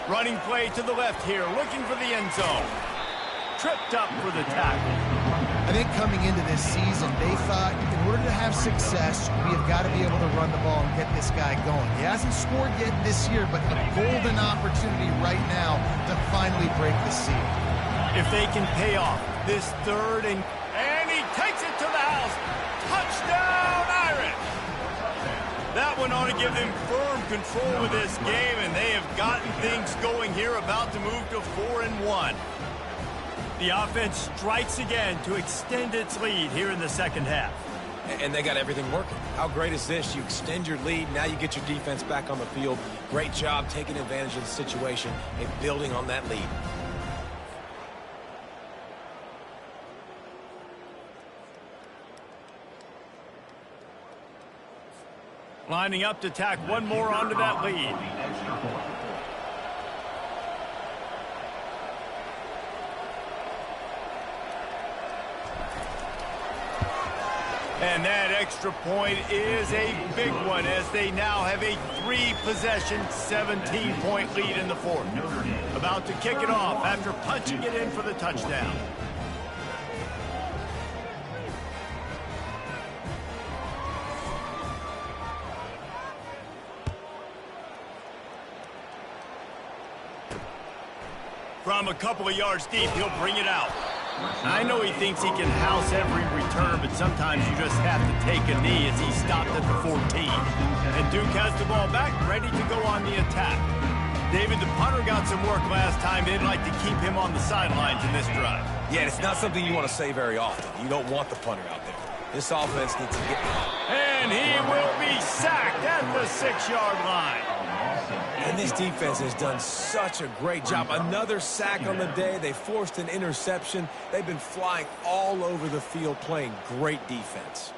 Running play to the left here, looking for the end zone. Tripped up for the tackle. I think coming into this season, they thought in order to have success, we have got to be able to run the ball and get this guy going. He hasn't scored yet this year, but a golden opportunity right now to finally break the seal. If they can pay off this 3rd and he takes it to the house. Touchdown, Irish! That one ought to give them firm control of this game, and they have gotten things going here, about to move to 4-1. The offense strikes again to extend its lead here in the second half. And they got everything working. How great is this? You extend your lead, now you get your defense back on the field. Great job taking advantage of the situation and building on that lead. Lining up to tack one more onto that lead. And that extra point is a big one, as they now have a 3-possession, 17-point lead in the 4th. About to kick it off after punching it in for the touchdown. From a couple of yards deep, he'll bring it out. I know he thinks he can house every return, but sometimes you just have to take a knee, as he stopped at the 14. And Duke has the ball back, ready to go on the attack. David, the punter got some work last time. They'd like to keep him on the sidelines in this drive. Yeah, it's not something you want to say very often. You don't want the punter out there. This offense needs to get... And he will be sacked at the 6-yard line. And this defense has done such a great job. Another sack on the day. They forced an interception. They've been flying all over the field, playing great defense.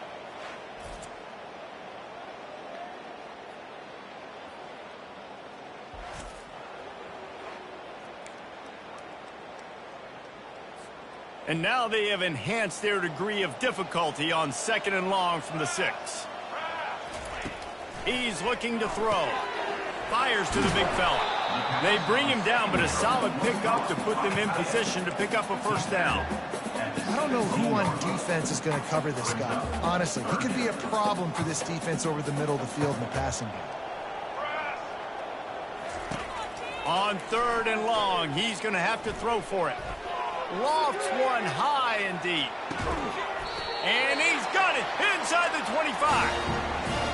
And now they have enhanced their degree of difficulty on 2nd and long from the 6. He's looking to throw. Fires to the big fella. They bring him down, but a solid pickup to put them in position to pick up a 1st down. I don't know who on defense is going to cover this guy. Honestly, he could be a problem for this defense over the middle of the field in the passing game. On 3rd and long, he's going to have to throw for it. Lofts one high and deep. And he's got it inside the 25.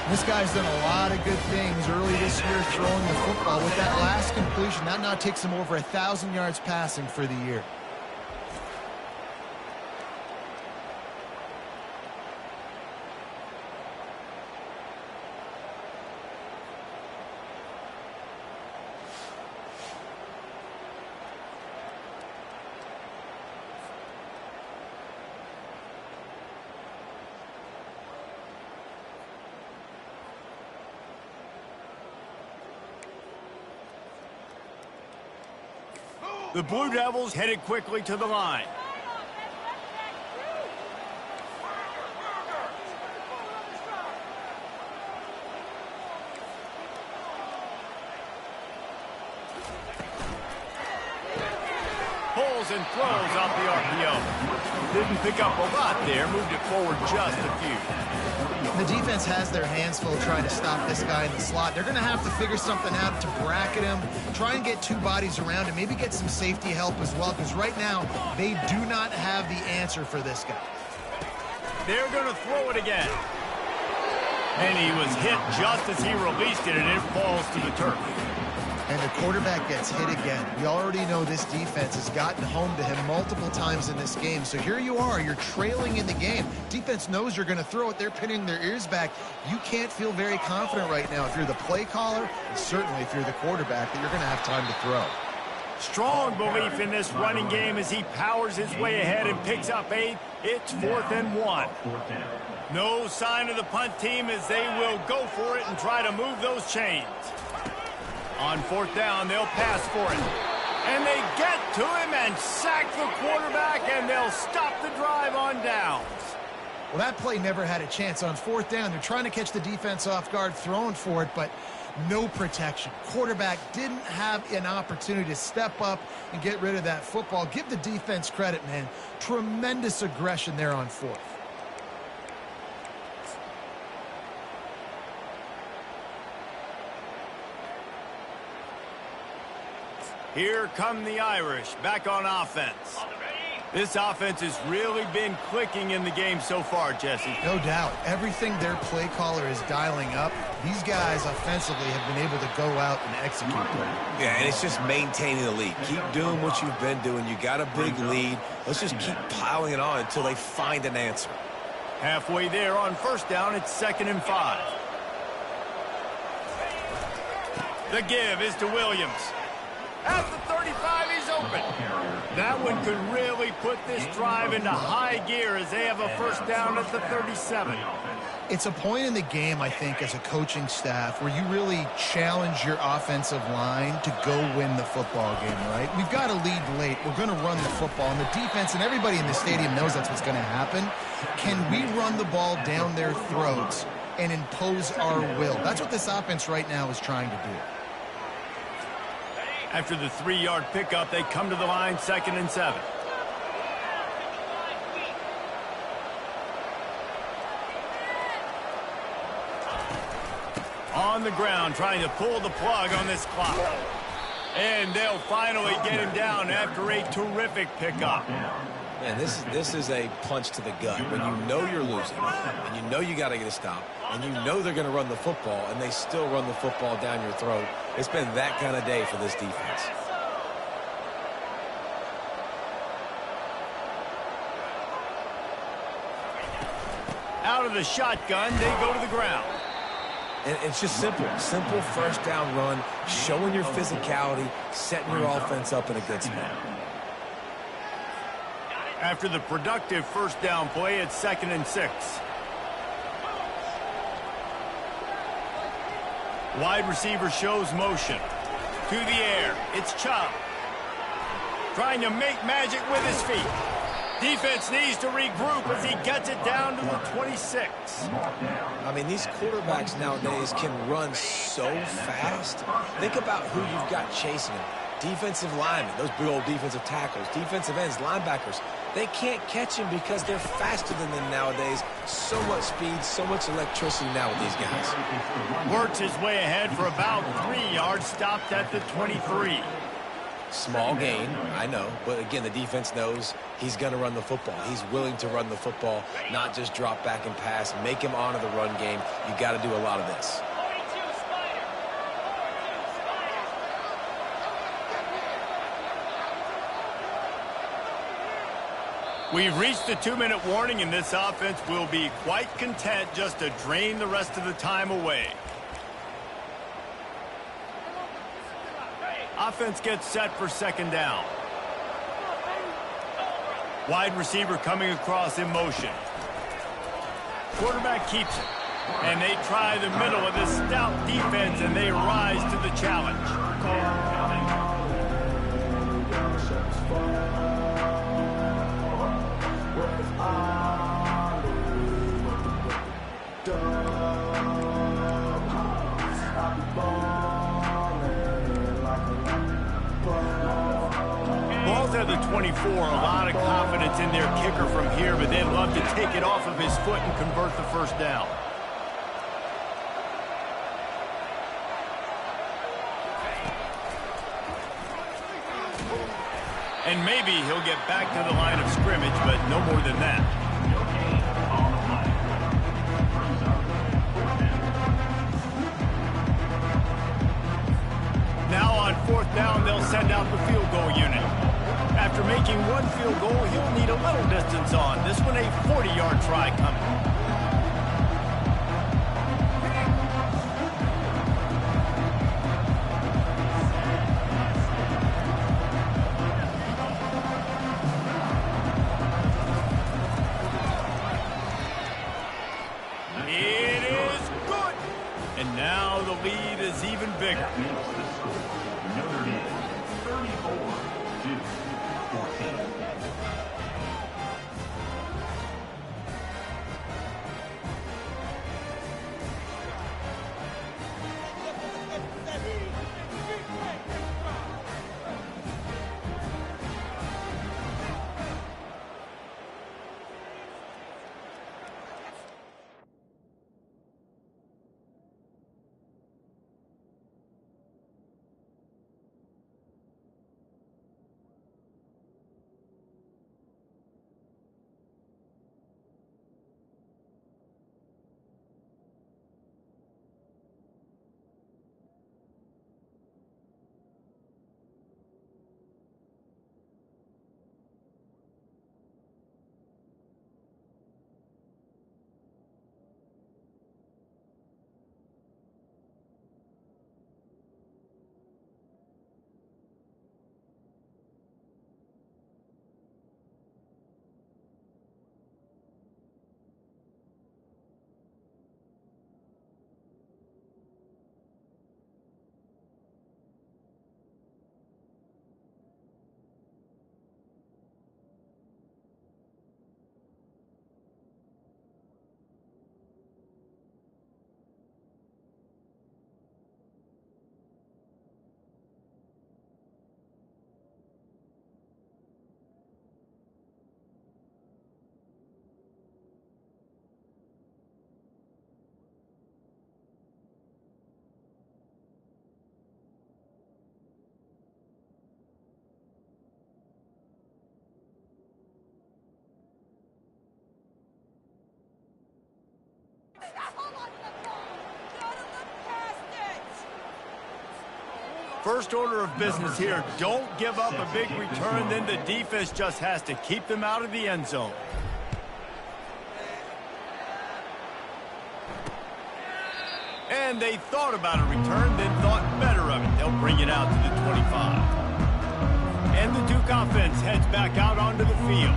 This guy's done a lot of good things early this year throwing the football. With that last completion, that now takes him over 1,000 yards passing for the year. The Blue Devils headed quickly to the line. Pulls and throws off the RPO. Didn't pick up a lot there, moved it forward just a few. The defense has their hands full trying to stop this guy in the slot. They're going to have to figure something out to bracket him, try and get two bodies around him, maybe get some safety help as well, because right now they do not have the answer for this guy. They're going to throw it again. And he was hit just as he released it, and it falls to the turf. And the quarterback gets hit again. We already know this defense has gotten home to him multiple times in this game. So here you are, you're trailing in the game. Defense knows you're going to throw it. They're pinning their ears back. You can't feel very confident right now if you're the play caller, and certainly if you're the quarterback, that you're going to have time to throw. Strong belief in this running game as he powers his way ahead and picks up 8. It's 4th and 1. No sign of the punt team as they will go for it and try to move those chains. On 4th down, they'll pass for it. And they get to him and sack the quarterback, and they'll stop the drive on downs. Well, that play never had a chance. On 4th down, they're trying to catch the defense off guard, throwing for it, but no protection. Quarterback didn't have an opportunity to step up and get rid of that football. Give the defense credit, man. Tremendous aggression there on 4th. Here come the Irish back on offense. This offense has really been clicking in the game so far, Jesse. No doubt. Everything their play caller is dialing up, these guys offensively have been able to go out and execute them. Yeah, and it's just maintaining the lead. Keep doing what you've been doing. You got a big lead. Let's just keep piling it on until they find an answer. Halfway there on 1st down, it's 2nd and 5. The give is to Williams. At the 35, he's open. That one could really put this drive into high gear as they have a 1st down at the 37. It's a point in the game, I think, as a coaching staff where you really challenge your offensive line to go win the football game, right? We've got to lead late. We're going to run the football. And the defense and everybody in the stadium knows that's what's going to happen. Can we run the ball down their throats and impose our will? That's what this offense right now is trying to do. After the 3-yard pickup, they come to the line, 2nd and 7. On the ground, trying to pull the plug on this clock. And they'll finally get him down after a terrific pickup. Man, this is a punch to the gut. When you know you're losing, and you know you got to get a stop, and you know they're going to run the football, and they still run the football down your throat. It's been that kind of day for this defense. Out of the shotgun, they go to the ground. And it's just simple 1st down run, showing your physicality, setting your offense up in a good spot. After the productive 1st down play, it's 2nd and 6. Wide receiver shows motion. To the air, it's Chubb. Trying to make magic with his feet. Defense needs to regroup as he gets it down to the 26. I mean, these quarterbacks nowadays can run so fast. Think about who you've got chasing them. Defensive linemen, those big old defensive tackles, defensive ends, linebackers. They can't catch him because they're faster than them nowadays. So much speed, so much electricity now with these guys. Works his way ahead for about 3 yards, stopped at the 23. Small gain, I know, but again, the defense knows he's going to run the football. He's willing to run the football, not just drop back and pass, make him honor the run game. You got to do a lot of this. We've reached the 2-minute warning, and this offense will be quite content just to drain the rest of the time away. Offense gets set for 2nd down. Wide receiver coming across in motion. Quarterback keeps it. And they try the middle of this stout defense, and they rise to the challenge. Ball's at the 24. A lot of confidence in their kicker from here, but they'd love to take it off of his foot and convert the first down. And maybe he'll get back to the line of scrimmage, but no more than that. Now on fourth down, they'll send out the field goal unit. After making one field goal, he'll need a little distance on. This one a 40-yard try coming. It is good. And now the lead is even bigger. Notre Dame 34-14. First order of business here, don't give up a big return, then the defense just has to keep them out of the end zone. And they thought about a return, then thought better of it. They'll bring it out to the 25. And the Duke offense heads back out onto the field.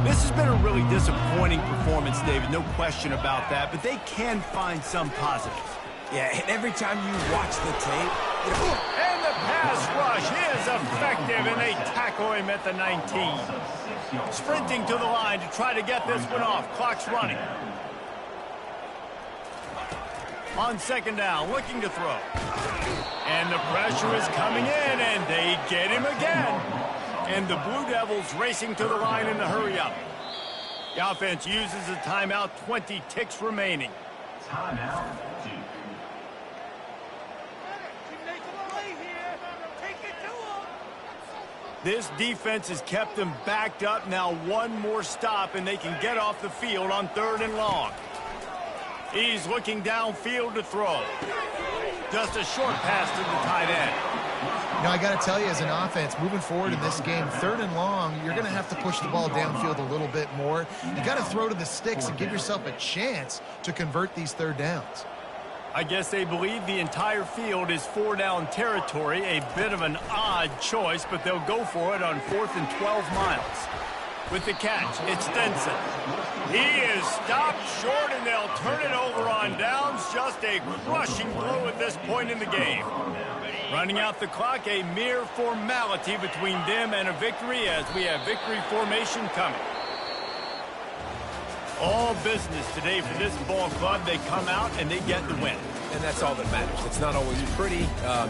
This has been a really disappointing performance, David, no question about that, but they can find some positives. Yeah, and every time you watch the tape, and the pass rush is effective, and they tackle him at the 19. Sprinting to the line to try to get this one off. Clock's running. On second down, looking to throw. And the pressure is coming in, and they get him again. And the Blue Devils racing to the line in the hurry-up. The offense uses a timeout, 20 ticks remaining. Timeout, Duke. This defense has kept them backed up. Now one more stop, and they can get off the field on 3rd and long. He's looking downfield to throw. Just a short pass to the tight end. You know, I got to tell you, as an offense, moving forward in this game, 3rd and long, you're going to have to push the ball downfield a little bit more. You got to throw to the sticks and give yourself a chance to convert these 3rd downs. I guess they believe the entire field is 4-down territory. A bit of an odd choice, but they'll go for it on 4th and 12 miles. With the catch, it's Stenson. He is stopped short, and they'll turn it over on downs. Just a crushing blow at this point in the game. Running out the clock, a mere formality between them and a victory, as we have victory formation coming. All business today for this ball club. They come out and they get the win. And that's all that matters. It's not always pretty.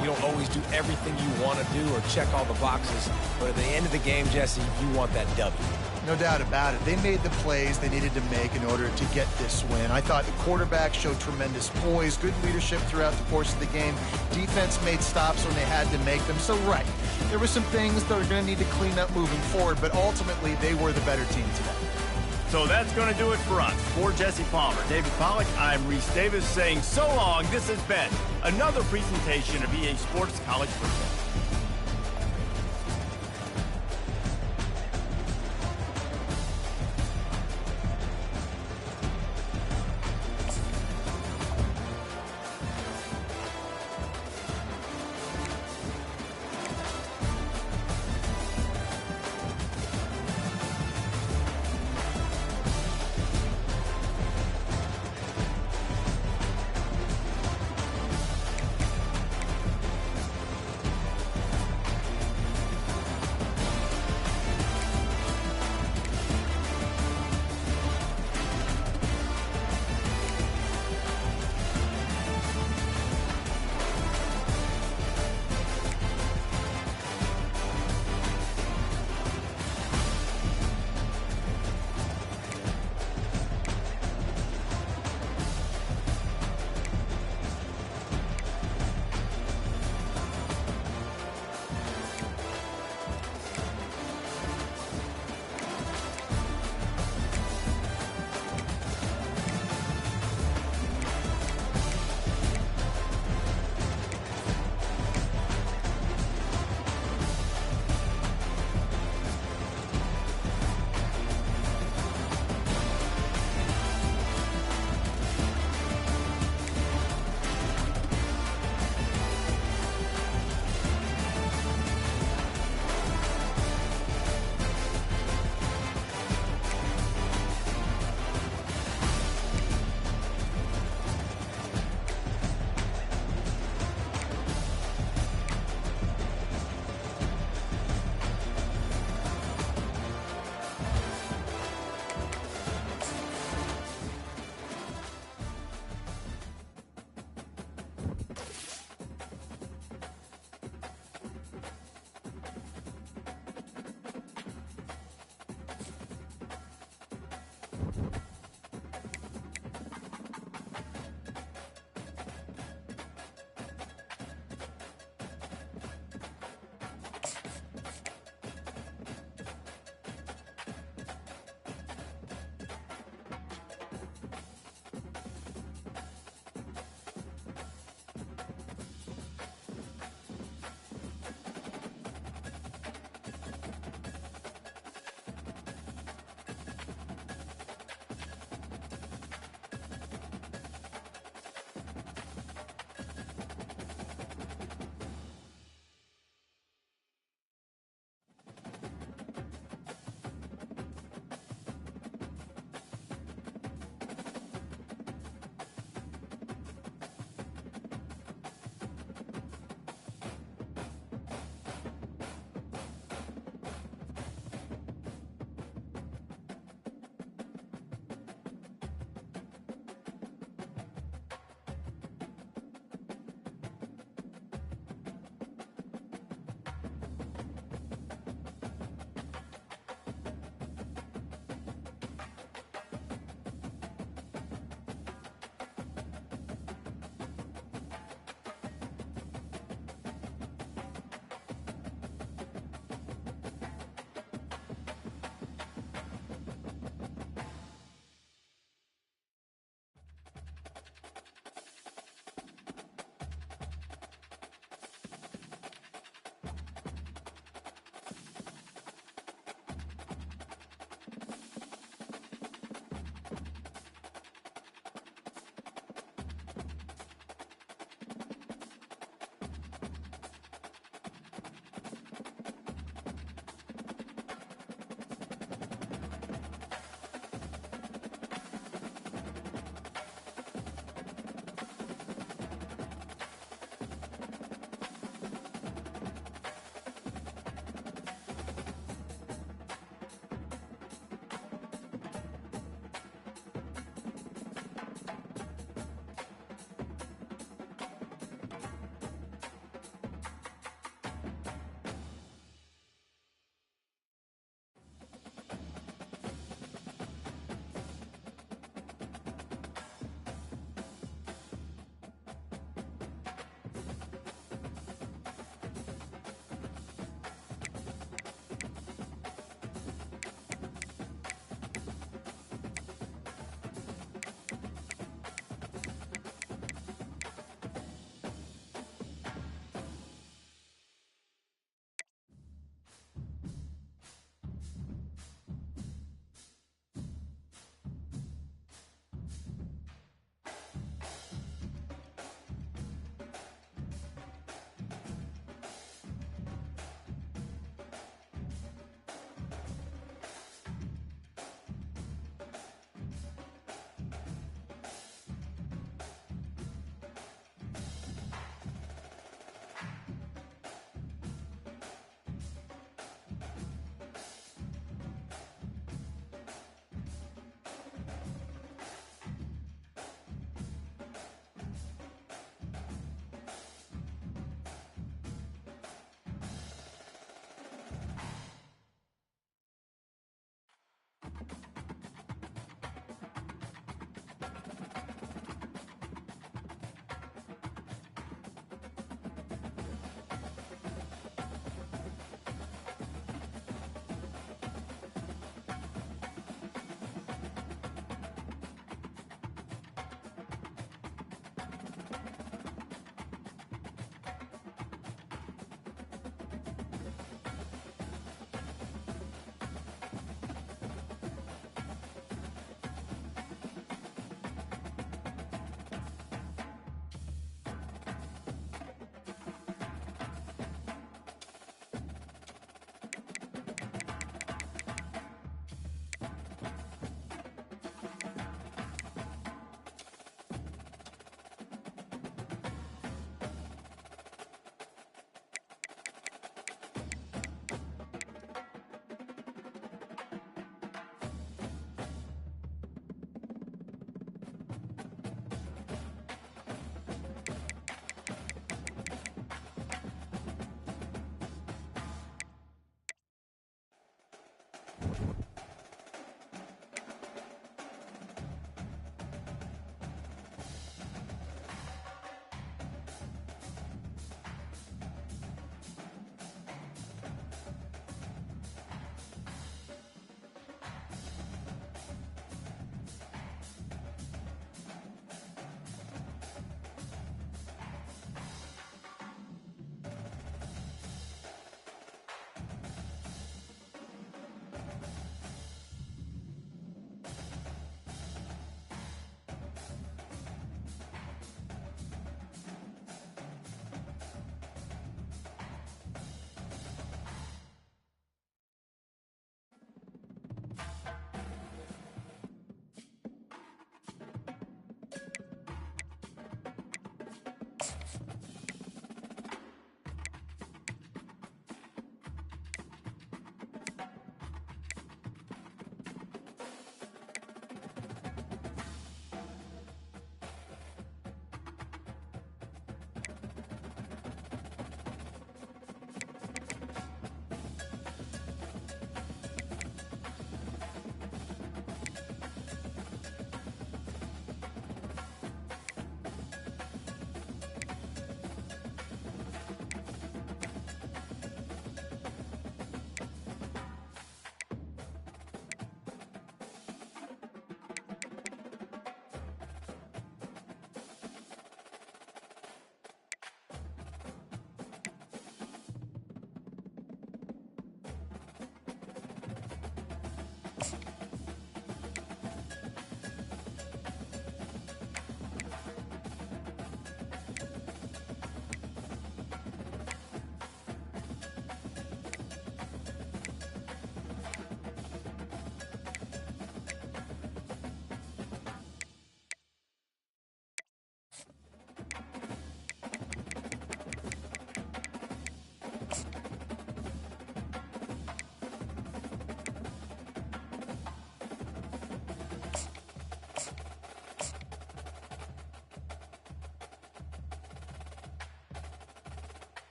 You don't always do everything you want to do or check all the boxes. But at the end of the game, Jesse, you want that W. No doubt about it. They made the plays they needed to make in order to get this win. I thought the quarterback showed tremendous poise, good leadership throughout the course of the game. Defense made stops when they had to make them. So, right, there were some things that are going to need to clean up moving forward, but ultimately they were the better team today. So that's going to do it for us. For Jesse Palmer, David Pollack, I'm Reese Davis saying so long. This has been another presentation of EA Sports College Football.